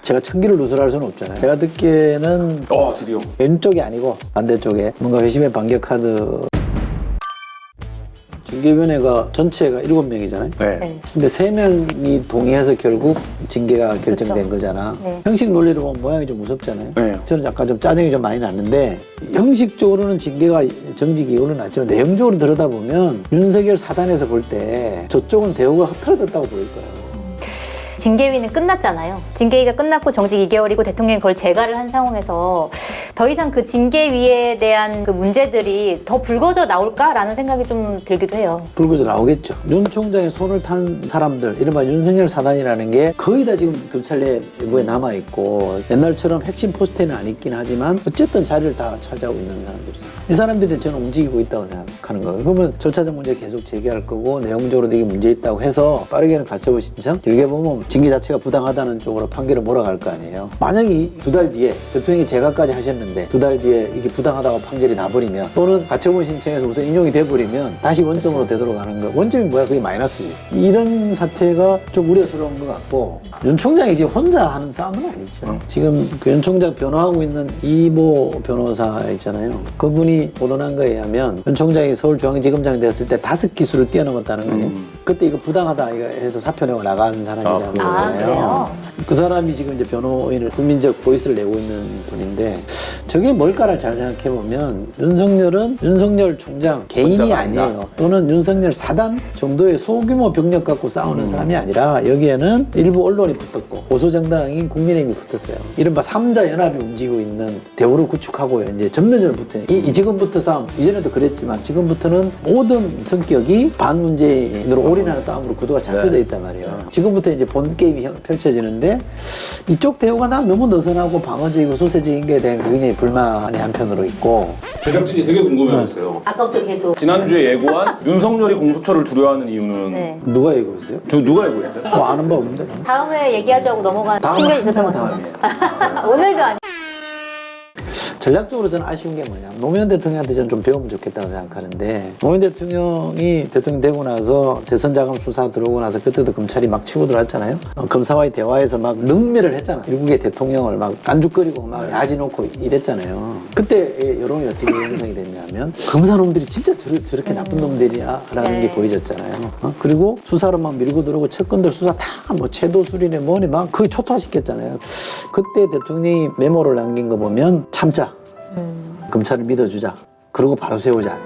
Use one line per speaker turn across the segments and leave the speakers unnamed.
제가 천기를 누설할 수는 없잖아요. 제가 듣기에는
드디어
왼쪽이 아니고 반대쪽에 뭔가 회심의 반격 카드. 징계위원회가 전체가 7명이잖아요.
네.
근데 3명이 동의해서 결국 징계가 결정된 거잖아.
네.
형식 논리로 보면 모양이 좀 무섭잖아요.
네.
저는 약간 좀 짜증이 좀 많이 났는데 형식적으로는 징계가 정직 이후로 났지만 내용적으로 들여다보면 윤석열 사단에서 볼 때 저쪽은 대우가 흐트러졌다고 보일 거예요.
징계위는 끝났잖아요. 징계위가 끝났고 정직 2개월이고 대통령이 그걸 재가를 한 상황에서 더 이상 그 징계위에 대한 그 문제들이 더 불거져 나올까라는 생각이 좀 들기도 해요.
불거져 나오겠죠. 윤 총장의 손을 탄 사람들, 이른바 윤석열 사단이라는 게 거의 다 지금 검찰 내부에 남아있고 옛날처럼 핵심 포스트에는 안 있긴 하지만 어쨌든 자리를 다 차지하고 있는 사람들이잖아요. 이 사람들이 저는 움직이고 있다고 생각하는 거예요. 그러면 절차적 문제 계속 제기할 거고 내용적으로도 이게 문제 있다고 해서 빠르게는 가처분 신청, 길게 보면 징계 자체가 부당하다는 쪽으로 판결을 몰아갈 거 아니에요. 만약에 2달 뒤에 대통령이 재가까지 하셨는데 2달 뒤에 이게 부당하다고 판결이 나버리면 또는 가처분 신청에서 우선 인용이 돼버리면 다시 원점으로 되돌아가는 거. 원점이 뭐야? 그게 마이너스지. 이런 사태가 좀 우려스러운 것 같고 윤 총장이 지금 혼자 하는 싸움은 아니죠. 지금 그 윤 총장 변호하고 있는 이모 변호사 있잖아요. 그분이 보도난 거에 의하면 윤 총장이 서울중앙지검장 됐을 때 5기수를 뛰어넘었다는 거 아니에요. 그때 이거 부당하다 이거 해서 사표 내고 나간 사람이잖아요.
그래요?
그 사람이 지금 이제 변호인을 국민적 보이스를 내고 있는 분인데 저게 뭘까를 잘 생각해보면 윤석열은 윤석열 총장 개인이 아니에요. 또는 윤석열 사단 정도의 소규모 병력 갖고 싸우는 사람이 아니라 여기에는 일부 언론이 붙었고 보수정당인 국민의힘이 붙었어요. 이른바 3자 연합이 움직이고 있는 대우를 구축하고 이제 전면전을 붙어요. 이 지금부터 싸움, 이전에도 그랬지만 지금부터는 모든 성격이 반문재인으로 올인하는 싸움으로 구도가 잡혀져 있단 말이에요. 지금부터 이제 본 게임이 펼쳐지는데 이쪽 대우가 난 너무 느슨하고 방어적이고 수세적인 거에 대한 굉장히 불만이 한편으로 있고
제작진이 되게 궁금해졌어요.
아까부터 계속.
지난주에 예고한 윤석열이 공수처를 두려워하는 이유는
네.
누가 얘기했어요?
누가 예고했어요?
뭐 아는 바 없는데?
다음에 얘기하자고 넘어간
다음은
측면이 있어서
항상
같습니다. 오늘도 아니.
전략적으로 저는 아쉬운 게 뭐냐, 노무현 대통령한테 저는 좀 배우면 좋겠다고 생각하는데 노무현 대통령이 대통령 되고 나서 대선 자금 수사 들어오고 나서 그때도 검찰이 막 치고 들어왔잖아요. 검사와의 대화에서 막 능멸을 했잖아. 일국의 대통령을 막 깐죽거리고 막 야지 놓고 이랬잖아요. 그때 여론이 어떻게 형성이 됐냐면 검사놈들이 진짜 저렇게 나쁜 놈들이야 라는 게 보여졌잖아요. 그리고 수사로 막 밀고 들어오고 측근들 수사 다 뭐 채도술이네 뭐니 막 거의 초토화시켰잖아요. 그때 대통령이 메모를 남긴 거 보면 참자. 검찰을 믿어주자. 그러고 바로 세우자.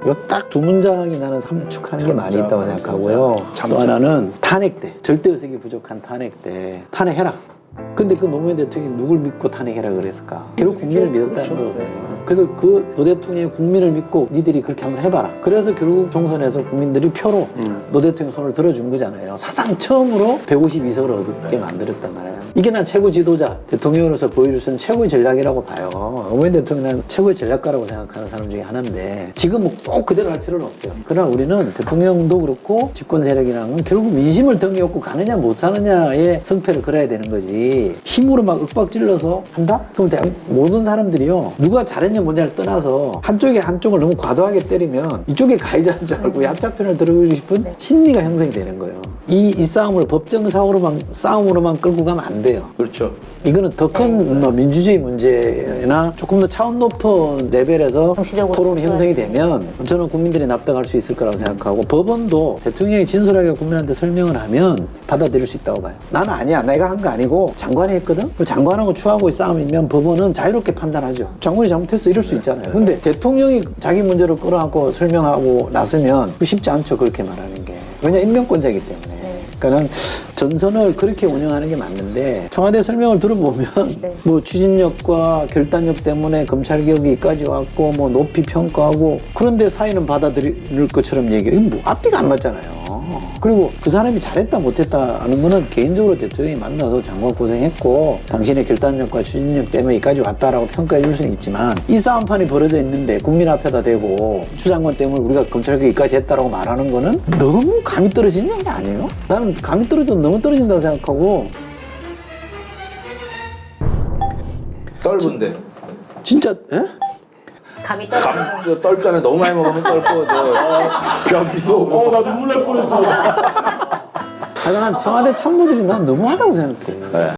요 딱 두 문장이 나는 함축하는 게 많이 있다고 생각하고요. 또 하나는 탄핵 때, 절대 의석이 부족한 탄핵 때 탄핵해라. 근데 그 노무현 대통령이 누굴 믿고 탄핵해라 그랬을까? 결국 국민을 믿었다는 거거든요. 그래서 그 노 대통령이 국민을 믿고 니들이 그렇게 한번 해봐라. 그래서 결국 총선에서 국민들이 표로 노 대통령 손을 들어준 거잖아요. 사상 처음으로 152석을 얻게 만들었단 말이에요. 이게 난 최고 지도자, 대통령으로서 보여줄 수 있는 최고의 전략이라고 봐요. 노무현 대통령은 최고의 전략가라고 생각하는 사람 중에 하나인데 지금 꼭 그대로 할 필요는 없어요. 그러나 우리는 대통령도 그렇고 집권 세력이라는 건 결국 민심을 덩이없고 가느냐 못 사느냐의 성패를 걸어야 되는 거지 힘으로 막 윽박질러서 한다? 그럼 모든 사람들이요 누가 잘했냐 못냐를 떠나서 한쪽에 한쪽을 너무 과도하게 때리면 이쪽에 가해자인 줄 알고 약자편을 들어주고 싶은 심리가 형성이 되는 거예요. 이 싸움을 법정 싸움으로만 끌고 가면 안 돼요.
그렇죠.
이거는 더 큰 민주주의 문제나 조금 더 차원 높은 레벨에서 토론이 형성이 되면 저는 국민들이 납득할 수 있을 거라고 생각하고 법원도 대통령이 진솔하게 국민한테 설명을 하면 받아들일 수 있다고 봐요. 나는 아니야. 내가 한 거 아니고 장관이 했거든? 장관하고 추하고의 싸움이면 법원은 자유롭게 판단하죠. 장관이 잘못했어 이럴 수 있잖아요. 근데 대통령이 자기 문제로 끌어안고 설명하고 나서면 쉽지 않죠. 그렇게 말하는 게. 왜냐 임명권자이기 때문에. 그러니까는 전선을 그렇게 운영하는 게 맞는데 청와대 설명을 들어보면 뭐 추진력과 결단력 때문에 검찰개혁이 여기까지 왔고 뭐 높이 평가하고 그런데 사회는 받아들일 것처럼 얘기해요. 이거 뭐 앞뒤가 안 맞잖아요. 그리고 그 사람이 잘했다 못했다 하는 거는 개인적으로 대통령이 만나서 장관 고생했고 당신의 결단력과 추진력 때문에 여기까지 왔다라고 평가해 줄 수는 있지만 이 싸움판이 벌어져 있는데 국민 앞에다 대고 추 장관 때문에 우리가 검찰개혁 여기까지 했다라고 말하는 거는 너무 감이 떨어지는 게 아니에요? 나는 감이 떨어져도 너무 떨어진다고 생각하고
떫은데
진짜 에?
감이 떨어져.
저 떫잖아요. 너무 많이 먹으면 떫고 변비도
나 눈물 날 뻔했어.
난 청와대 참모들이 난 너무하다고 생각해.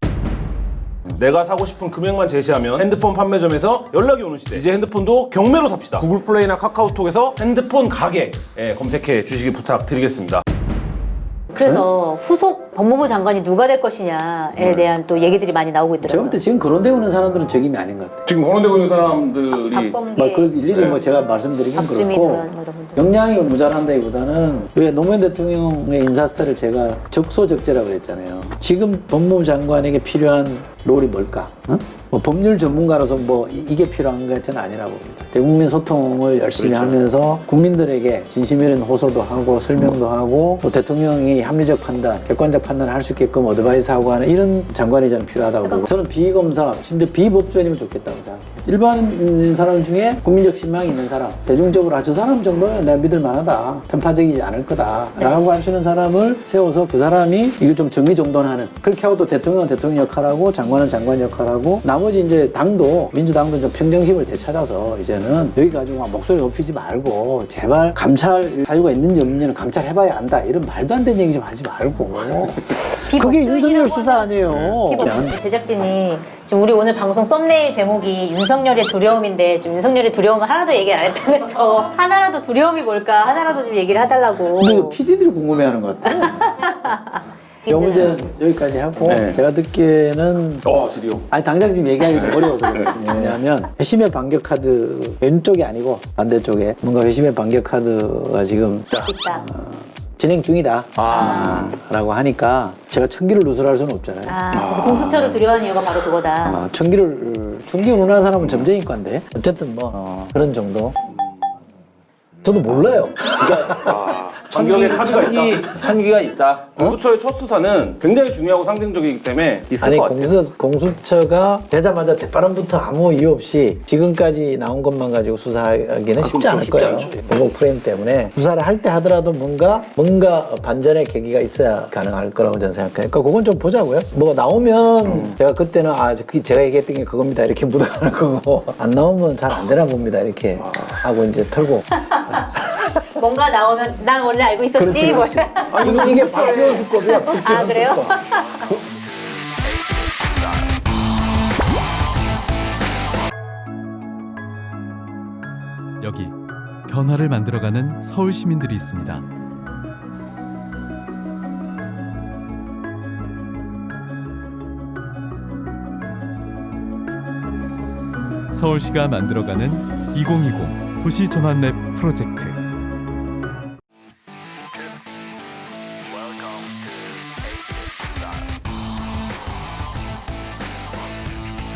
내가 사고 싶은 금액만 제시하면 핸드폰 판매점에서 연락이 오는 시대. 이제 핸드폰도 경매로 삽시다. 구글 플레이나 카카오톡에서 핸드폰 가게 검색해 주시기 부탁드리겠습니다.
그래서 후속 법무부 장관이 누가 될 것이냐에 대한 또 얘기들이 많이 나오고
제가
있더라고요.
볼 때 지금 거론되고 있는 사람들은 적임이 아닌 것 같아요.
지금 거론되고 있는 사람들이
박범계,
그 일일이 뭐 제가 말씀드리긴
박주민
그렇고
이런 분들.
역량이 모자란다기보다는 왜 노무현 대통령의 인사 스타일을 제가 적소적재라고 그랬잖아요. 지금 법무부 장관에게 필요한 롤이 뭘까? 어? 뭐 법률 전문가로서 뭐 이게 필요한 것 저는 아니라고 봅니다. 대국민 소통을 열심히 하면서 국민들에게 진심 어린 호소도 하고 설명도 하고 또 대통령이 합리적 판단, 객관적 판단을 할 수 있게끔 어드바이스하고 하는 이런 장관이 저는 필요하다고 보고 저는 비검사, 심지어 비법조인이면 좋겠다고 생각해요. 일반인 사람 중에 국민적 신망이 있는 사람, 대중적으로 저 사람 정도는 내가 믿을 만하다, 편파적이지 않을 거다라고 할 수 있는 사람을 세워서 그 사람이 이거 좀 정리정돈하는 그렇게 하고 또 대통령은 대통령 역할하고 장관은 장관 역할하고 나머지 이제 당도 민주당도 좀 평정심을 되찾아서 이제는 여기 가지고 막 목소리 높이지 말고 제발 감찰 사유가 있는지 없는지는 감찰해봐야 안다 이런 말도 안 되는 얘기 좀 하지 말고 그게 윤석열 수사 아니에요. 그냥.
제작진이 지금 우리 오늘 방송 썸네일 제목이 윤석열의 두려움인데 지금 윤석열의 두려움을 하나도 얘기 안 했다면서 하나라도 두려움이 뭘까 하나라도 좀 얘기를 해달라고.
근데 PD들이 궁금해하는 것 같아. 이 문제는 여기까지 하고
네.
제가 듣기에는
드디어
아니 당장 지금 얘기하기 좀 어려워서 그래요. 왜냐하면 회심의 반격 카드 왼쪽이 아니고 반대쪽에 뭔가 회심의 반격 카드가 지금
있다.
진행 중이다 라고 하니까 제가 청기를 누설할 수는 없잖아요.
그래서 공수처를 두려워하는 이유가 바로 그거다.
청기를 운운하는 사람은 점쟁이과인데 어쨌든 뭐 그런 정도. 저도 몰라요.
반격의 카드가 있다.
천기가 있다.
공수처의 첫 수사는 굉장히 중요하고 상징적이기 때문에 있을
아니
것 같아요.
공수처가 되자마자 대바람부터 아무 이유 없이 지금까지 나온 것만 가지고 수사하기는 쉽지 않을
쉽지
거예요.
않죠.
보복 프레임 때문에 수사를 할 때 하더라도 뭔가 반전의 계기가 있어야 가능할 거라고 저는 생각해요. 그러니까 그건 좀 보자고요. 뭐 나오면 제가 그때는 제가 얘기했던 게 그겁니다 이렇게 묻어가는 거고 안 나오면 잘 안 되나 봅니다 이렇게 하고 이제 털고.
뭔가 나오면 난 원래 알고 있었지.
그렇지,
뭐.
그렇지. 이게 박지원 수법이야. 박지원
그래요?
수법.
여기 변화를 만들어가는 서울 시민들이 있습니다. 서울시가 만들어가는 2020 도시전환랩 프로젝트.